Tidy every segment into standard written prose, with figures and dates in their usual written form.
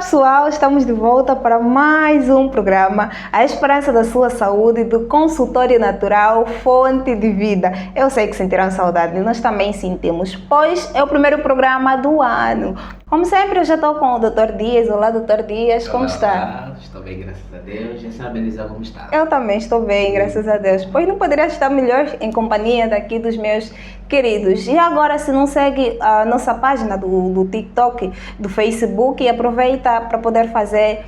pessoal, estamos de volta para mais um programa, A Esperança da Sua Saúde, do Consultório Natural Fonte de Vida. Eu sei que sentirão saudade, nós também sentimos, pois é o primeiro programa do ano. Como sempre, eu já estou com o Dr. Dias. Olá, Dr. Dias, como está? Olá, estou bem, graças a Deus. E a senhora Belisa, como está? Eu também estou bem, graças a Deus. Pois não poderia estar melhor em companhia daqui dos meus queridos. E agora, se não segue a nossa página do TikTok, do Facebook, aproveita para poder fazer...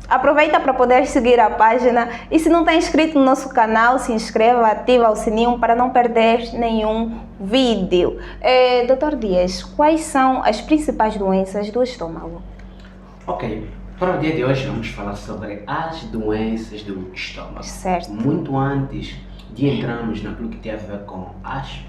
Aproveita para poder seguir a página e se não está inscrito no nosso canal, se inscreva, ativa o sininho para não perder nenhum vídeo. Dr. Dias, quais são as principais doenças do estômago? Ok, para o dia de hoje vamos falar sobre as doenças do estômago. Certo. Muito antes de entrarmos naquilo que tem a ver com as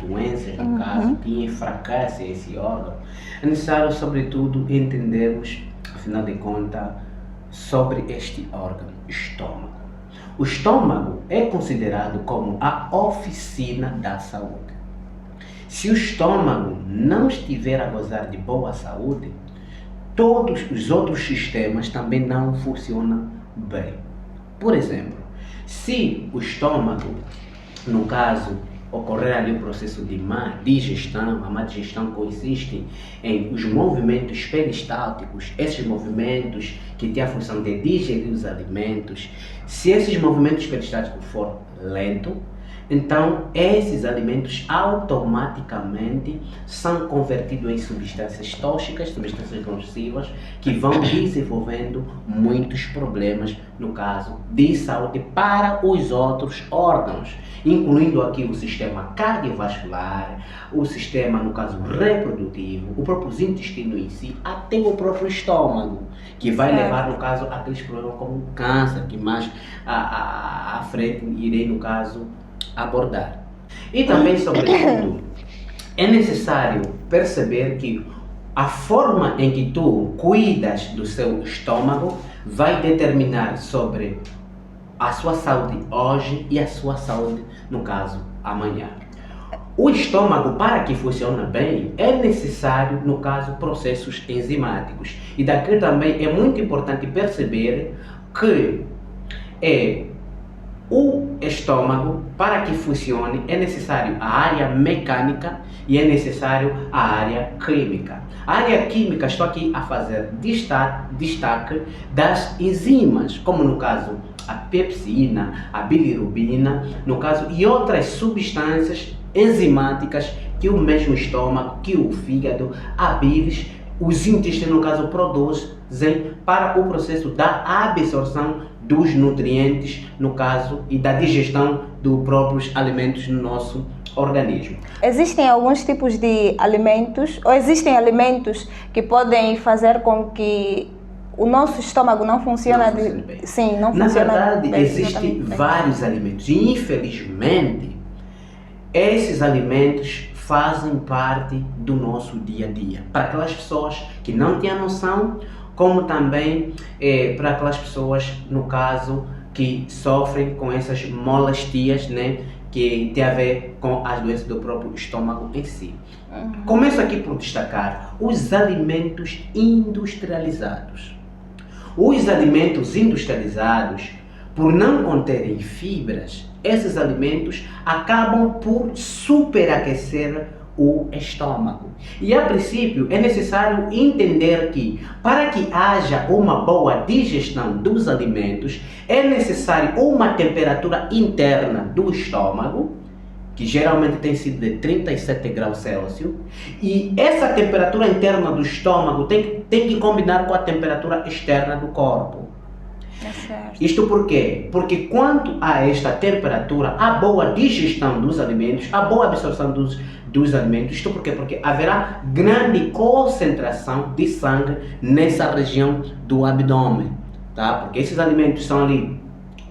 doenças, no caso, que enfraquecem esse órgão, é necessário, sobretudo, entendermos, afinal de contas, sobre este órgão, estômago. O estômago é considerado como a oficina da saúde. Se o estômago não estiver a gozar de boa saúde, todos os outros sistemas também não funcionam bem. Por exemplo, se o estômago, no caso, ocorrer ali o processo de má digestão, a má digestão consiste em os movimentos peristálticos, esses movimentos que têm a função de digerir os alimentos. Se esses movimentos peristálticos for lento, então esses alimentos automaticamente são convertidos em substâncias tóxicas, substâncias nocivas, que vão desenvolvendo muitos problemas, no caso de saúde, para os outros órgãos, incluindo aqui o sistema cardiovascular, o sistema, no caso, reprodutivo, o próprio intestino em si, até o próprio estômago, que vai levar, no caso, a aqueles problemas como câncer, que mais à frente irei, no caso, abordar. E também, sobretudo, é necessário perceber que a forma em que tu cuidas do seu estômago vai determinar sobre a sua saúde hoje e a sua saúde, no caso, amanhã. O estômago, para que funcione bem, é necessário, no caso, processos enzimáticos. E daqui também é muito importante perceber que o estômago, para que funcione, é necessário a área mecânica e é necessário a área química. A área química, estou aqui a fazer destaque das enzimas, como no caso a pepsina, a bilirrubina, no caso, e outras substâncias enzimáticas que o mesmo estômago, que o fígado, a bilis, os intestinos, no caso, produzem para o processo da absorção dos nutrientes, no caso, e da digestão dos próprios alimentos no nosso organismo. Existem alguns tipos de alimentos, ou existem alimentos que podem fazer com que o nosso estômago não funcione bem. Sim, não Na funciona verdade, bem. existem vários alimentos e, infelizmente, esses alimentos fazem parte do nosso dia a dia. Para aquelas pessoas que não têm a noção, como também para aquelas pessoas, no caso, que sofrem com essas molestias, né, que tem a ver com as doenças do próprio estômago em si. Começo aqui por destacar os alimentos industrializados. Os alimentos industrializados, por não conterem fibras, esses alimentos acabam por superaquecer o estômago. E a princípio é necessário entender que para que haja uma boa digestão dos alimentos é necessário uma temperatura interna do estômago, que geralmente tem sido de 37 graus Celsius, e essa temperatura interna do estômago tem que combinar com a temperatura externa do corpo. Isto por quê? Porque quanto a esta temperatura, a boa digestão dos alimentos, a boa absorção dos alimentos, isto por quê? Porque haverá grande concentração de sangue nessa região do abdômen, tá? Porque esses alimentos são ali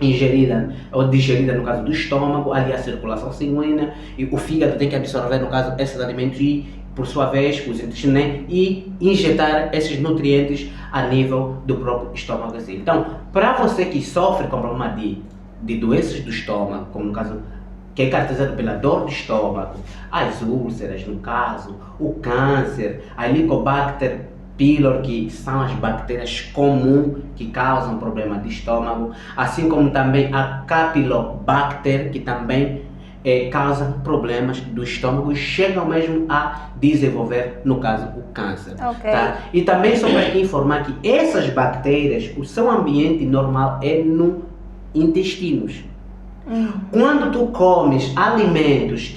ingerida ou digerida, no caso do estômago, ali a circulação sanguínea, e o fígado tem que absorver, no caso, esses alimentos e, por sua vez, os intestinos, né, e injetar esses nutrientes a nível do próprio estômago. Assim. Então, para você que sofre com problema de doenças do estômago, como no caso, que é caracterizado pela dor de estômago, as úlceras, no caso, o câncer, a Helicobacter pylori, que são as bactérias comuns que causam problema de estômago, assim como também a Campylobacter, que também causam problemas do estômago e chegam mesmo a desenvolver, no caso, o câncer. Tá? E também só para informar que essas bactérias, o seu ambiente normal é no intestinos. Quando tu comes alimentos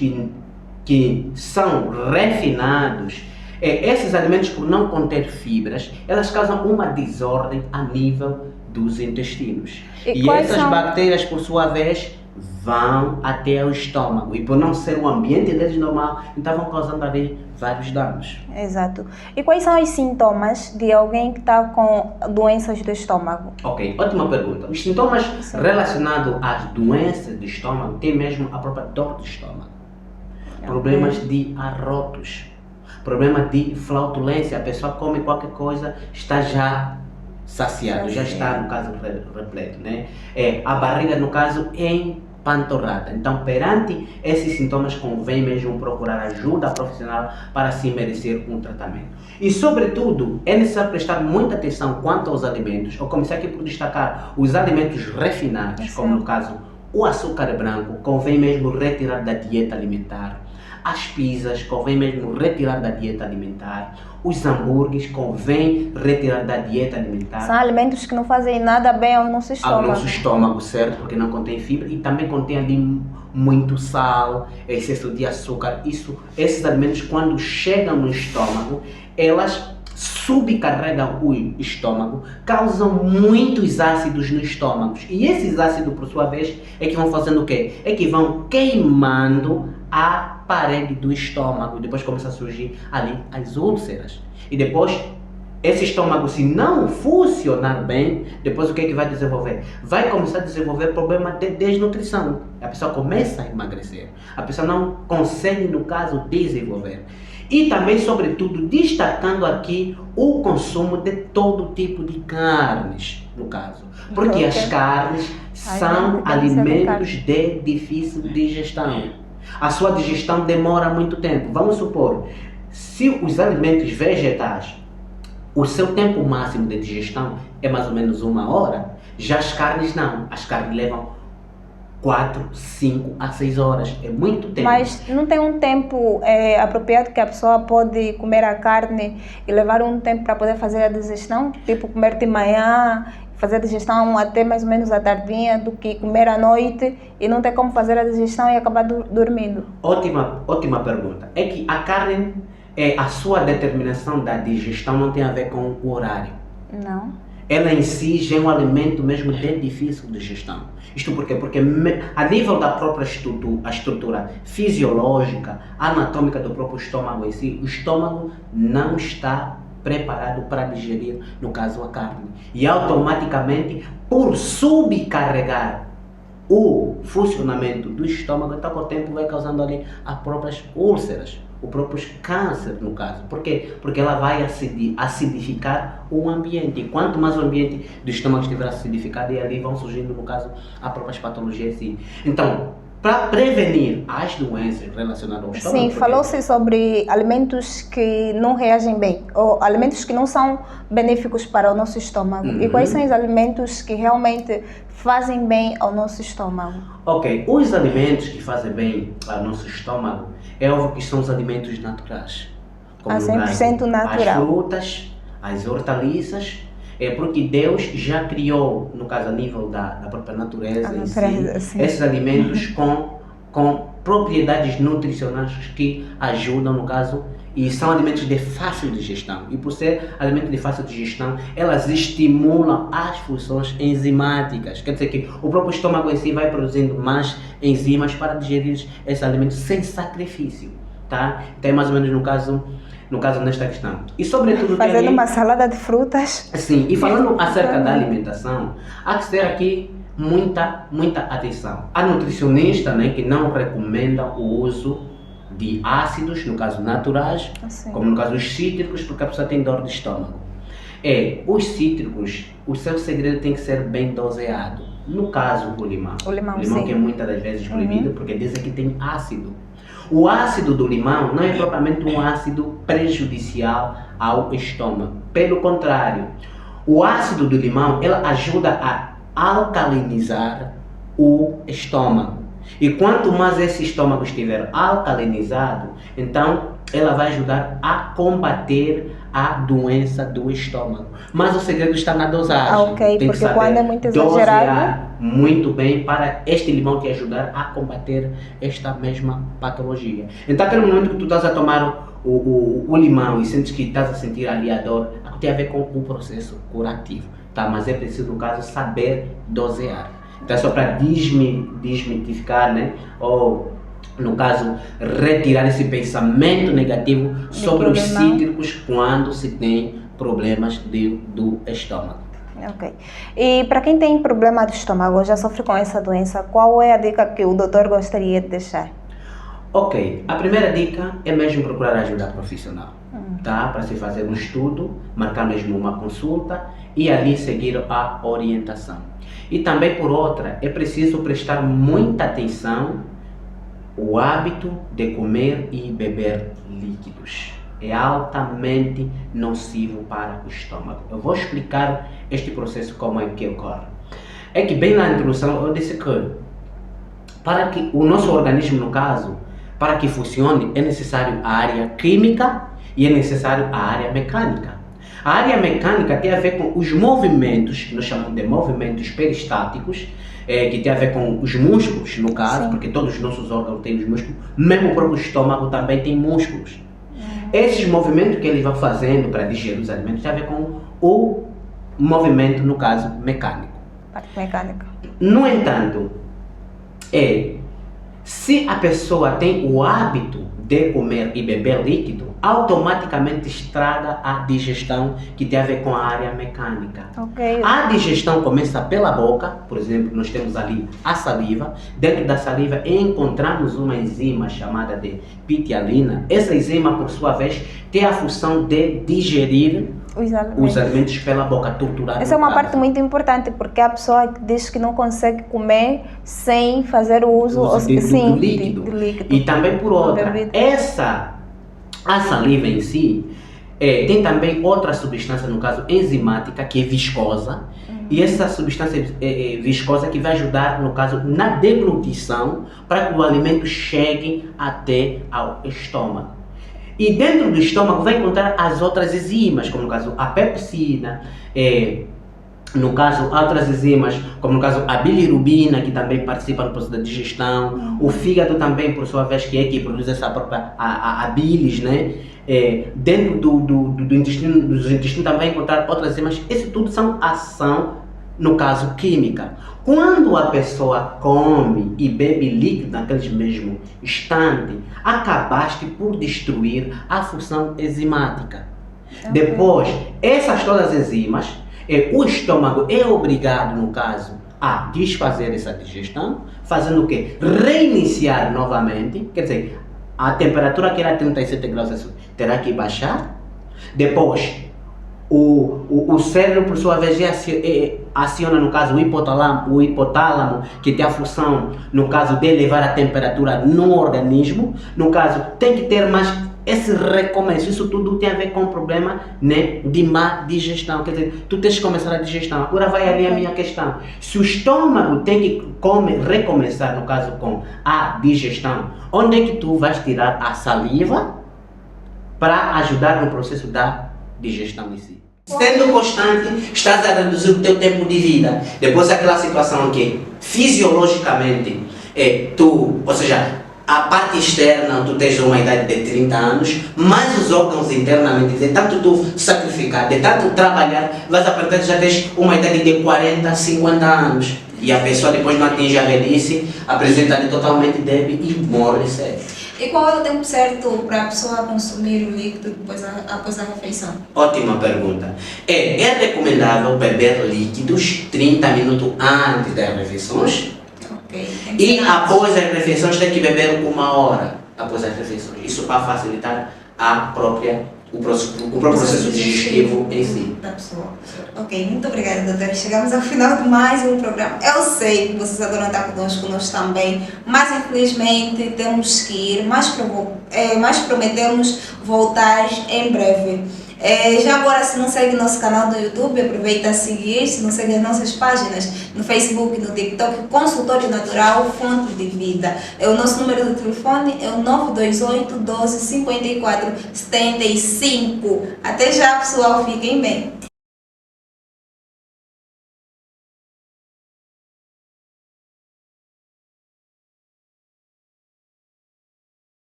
que são refinados, esses alimentos, por não conter fibras, elas causam uma desordem a nível dos intestinos. E essas bactérias, por sua vez, vão até o estômago. E por não ser o ambiente deles normal, então vão causando ali vários danos. Exato. E quais são os sintomas de alguém que está com doenças do estômago? Ok, ótima pergunta. Os sintomas relacionados às doenças do estômago tem mesmo a própria dor do estômago. Problemas de arrotos, problema de flatulência, a pessoa come qualquer coisa, está já saciado, já está, no caso, repleto, né? A barriga, no caso, empanturrada. Então, perante esses sintomas, convém mesmo procurar ajuda profissional para se merecer um tratamento. E, sobretudo, é necessário prestar muita atenção quanto aos alimentos. Eu comecei aqui por destacar os alimentos refinados, como no caso o açúcar branco, convém mesmo retirar da dieta alimentar. As pizzas, convém mesmo retirar da dieta alimentar. Os hambúrgueres, convém retirar da dieta alimentar. São alimentos que não fazem nada bem ao nosso estômago. Ao nosso estômago, certo? Porque não contém fibra e também contém ali muito sal, excesso de açúcar. Esses alimentos, quando chegam no estômago, elas subcarregam o estômago, causam muitos ácidos no estômago. E esses ácidos, por sua vez, é que vão fazendo o quê? É que vão queimando a parede do estômago. Depois começa a surgir ali as úlceras. E depois, esse estômago, se não funcionar bem, depois o que é que vai desenvolver? Vai começar a desenvolver problema de desnutrição. A pessoa começa a emagrecer. A pessoa não consegue, no caso, desenvolver. E também, sobretudo, destacando aqui o consumo de todo tipo de carnes, no caso. Porque as carnes são alimentos de difícil digestão. A sua digestão demora muito tempo. Vamos supor, se os alimentos vegetais, o seu tempo máximo de digestão é mais ou menos 1 hora, já as carnes não. As carnes levam 4, 5 a 6 horas. É muito tempo. Mas não tem um tempo apropriado que a pessoa pode comer a carne e levar um tempo para poder fazer a digestão? Tipo, comer de manhã, fazer a digestão até mais ou menos à tardinha, do que comer à noite e não ter como fazer a digestão e acabar dormindo? Ótima pergunta. É que a carne, a sua determinação da digestão não tem a ver com o horário. Não. Ela em si já é um alimento mesmo de difícil digestão. Isto por quê? Porque a nível da própria estrutura fisiológica, anatômica do próprio estômago em si, o estômago não está preparado para digerir, no caso, a carne. E automaticamente, por subcarregar o funcionamento do estômago, então com o tempo vai causando ali as próprias úlceras, o próprio câncer, no caso. Por quê? Porque ela vai acidificar o ambiente. E quanto mais o ambiente do estômago estiver acidificado, e ali vão surgindo, no caso, as próprias patologias em si. Então, para prevenir as doenças relacionadas ao estômago... Sim, falou-se sobre alimentos que não reagem bem, ou alimentos que não são benéficos para o nosso estômago. E quais são os alimentos que realmente fazem bem ao nosso estômago? Ok, os alimentos que fazem bem ao nosso estômago, é óbvio que são os alimentos naturais. Como 100% natural. As frutas, as hortaliças, porque Deus já criou, no caso a nível da própria natureza, esses alimentos com propriedades nutricionais que ajudam, no caso, e são alimentos de fácil digestão. E por ser alimentos de fácil digestão, elas estimulam as funções enzimáticas. Quer dizer que o próprio estômago em si vai produzindo mais enzimas para digerir esses alimentos sem sacrifício, tá? Então é mais ou menos no caso nesta questão. E sobretudo fazendo uma salada de frutas. Sim, e falando acerca da alimentação, há que ter aqui muita atenção. Há nutricionistas, né, que não recomendam o uso de ácidos, no caso naturais, como no caso os cítricos, porque a pessoa tem dor de estômago. Os cítricos, o seu segredo tem que ser bem doseado. No caso, o limão sim, que é muitas das vezes proibido, porque dizem que tem ácido. O ácido do limão não é propriamente um ácido prejudicial ao estômago. Pelo contrário, o ácido do limão ele ajuda a alcalinizar o estômago. E quanto mais esse estômago estiver alcalinizado, então ela vai ajudar a combater a doença do estômago. Mas o segredo está na dosagem. Ok, tem porque que saber quando é muito exagerado, dosear muito bem para este limão te ajudar a combater esta mesma patologia. Então, aquele momento que tu estás a tomar o limão e sentes que estás a sentir ali a dor, tem a ver com o processo curativo, tá? Mas é preciso, no caso, saber dosear. Então, é só para desmitificar, né? Ou, no caso, retirar esse pensamento negativo sobre os cítricos quando se tem problemas do estômago. Ok. E para quem tem problema do estômago, já sofre com essa doença, qual é a dica que o doutor gostaria de deixar? Ok, a primeira dica é mesmo procurar ajuda profissional, tá? Para se fazer um estudo, marcar mesmo uma consulta e ali seguir a orientação. E também por outra, é preciso prestar muita atenção ao hábito de comer e beber líquidos. É altamente nocivo para o estômago. Eu vou explicar este processo como é que ocorre. É que bem na introdução eu disse que para que o nosso organismo, no caso, para que funcione, é necessário a área química e é necessário a área mecânica. A área mecânica tem a ver com os movimentos, que nós chamamos de movimentos peristáticos, que tem a ver com os músculos, no caso, sim, porque todos os nossos órgãos têm os músculos, mesmo o próprio estômago também tem músculos. Esses movimentos que ele vai fazendo para digerir os alimentos tem a ver com o movimento, no caso, mecânico. Parte mecânica. No entanto, se a pessoa tem o hábito de comer e beber líquido, automaticamente estraga a digestão que tem a ver com a área mecânica. Okay. A digestão começa pela boca, por exemplo, nós temos ali a saliva. Dentro da saliva encontramos uma enzima chamada de pitialina. Essa enzima, por sua vez, tem a função de digerir os alimentos pela boca, torturar. Essa é uma parte muito importante, porque a pessoa diz que não consegue comer sem fazer o uso do líquido. De líquido. E também por outra, a saliva em si tem também outra substância, no caso enzimática, que é viscosa. E essa substância viscosa que vai ajudar, no caso, na deglutição, para que o alimento chegue até ao estômago. E dentro do estômago vai encontrar as outras enzimas, como no caso a pepsina, no caso outras enzimas, como no caso a bilirrubina, que também participa no processo da digestão, o fígado também, por sua vez, que produz essa própria a bilis, né? Dentro do intestino também vai encontrar outras enzimas. Isso tudo são ação, no caso, química. Quando a pessoa come e bebe líquido naquele mesmo instante, acabaste por destruir a função enzimática. Okay. Depois, essas todas as enzimas, o estômago é obrigado, no caso, a desfazer essa digestão, fazendo o quê? Reiniciar novamente, quer dizer, a temperatura que era 37 graus terá que baixar. Depois, o cérebro, por sua vez, aciona, no caso, o hipotálamo, que tem a função, no caso, de elevar a temperatura no organismo. No caso, tem que ter mais esse recomeço. Isso tudo tem a ver com o problema, né, de má digestão. Quer dizer, tu tens que começar a digestão. Agora vai ali a minha questão. Se o estômago tem que recomeçar, no caso, com a digestão, onde é que tu vais tirar a saliva para ajudar no processo da digestão em si? Sendo constante, estás a reduzir o teu tempo de vida. Depois aquela situação que fisiologicamente ou seja, a parte externa, tu tens uma idade de 30 anos, mas os órgãos internamente, de tanto tu sacrificar, de tanto trabalhar, vais aprender que já tens uma idade de 40, 50 anos. E a pessoa depois não atinge a velhice, apresenta-lhe totalmente débil e morre cedo. E qual é o tempo certo para a pessoa consumir o líquido após a refeição? Ótima pergunta. É recomendável beber líquidos 30 minutos antes das refeições. Okay. E após as refeições tem que beber 1 hora após as refeições. Isso para facilitar a própria o próprio processo digestivo em si. Da pessoa. Ok, muito obrigada, doutora. Chegamos ao final de mais um programa. Eu sei que vocês adoram estar conosco também, mas infelizmente temos que ir, mas prometemos voltar em breve. Já agora, se não segue nosso canal do YouTube, aproveita a seguir. Se não segue as nossas páginas no Facebook e no TikTok, Consultório Natural Fonte de Vida. O nosso número de telefone é o 928 12 54 75. Até já, pessoal. Fiquem bem.